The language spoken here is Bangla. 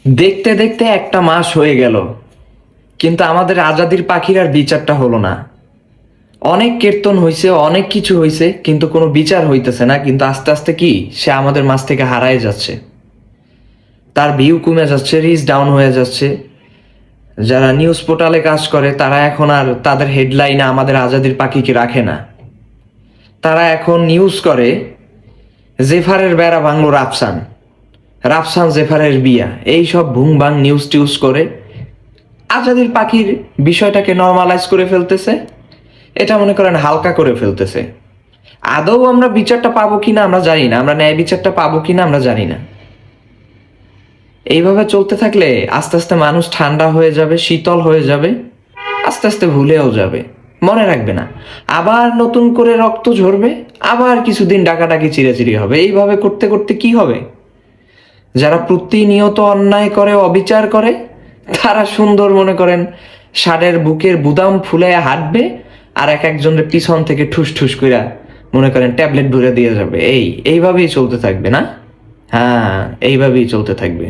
দেখতে দেখতে একটা মাস হয়ে গেল, কিন্তু আমাদের আজাদির পাখির আর বিচারটা হলো না। অনেক কীর্তন হইছে, অনেক কিছু হইছে, কিন্তু কোনো বিচার হইতেছে না। কিন্তু আস্তে আস্তে কি সে আমাদের মাঝ থেকে হারায় যাচ্ছে, তার ভিউ কমে যাচ্ছে, রিচ ডাউন হয়ে যাচ্ছে। যারা নিউজ পোর্টালে কাজ করে তারা এখন আর তাদের হেডলাইনে আমাদের আজাদির পাখিকে রাখে না। তারা এখন নিউজ করে জেফারের বেড়া ভাঙলো রাফসান, রাফসান জেফারের বিয়া, এই সব ভুং ভাং নিউজ টিউজ করে আজাদির পাখির বিষয়টাকে নর্মালাইজ করে ফেলতেছে। এটা মনে করেন হালকা করে ফেলতেছে। আদৌ আমরা বিচারটা পাবো কিনা আমরা জানি না, আমরা ন্যায় বিচারটা পাবো কিনা আমরা জানি না। এইভাবে চলতে থাকলে আস্তে আস্তে মানুষ ঠান্ডা হয়ে যাবে, শীতল হয়ে যাবে, আস্তে আস্তে ভুলেও যাবে, মনে রাখবে না। আবার নতুন করে রক্ত ঝরবে, আবার কিছুদিন ডাকাডাকি চিরাচিরি হবে। এইভাবে করতে করতে কি হবে? যারা প্রতিনিয়ত অন্যায় করে, অবিচার করে, তারা সুন্দর মনে করেন ষাঁড়ের বুকের বুদাম ফুলে হাঁটবে, আর এক একজনের পিছন থেকে ঠুস ঠুস কইরা মনে করেন ট্যাবলেট ভরে দিয়ে যাবে। এইভাবেই চলতে থাকবে না? হ্যাঁ, এইভাবেই চলতে থাকবে।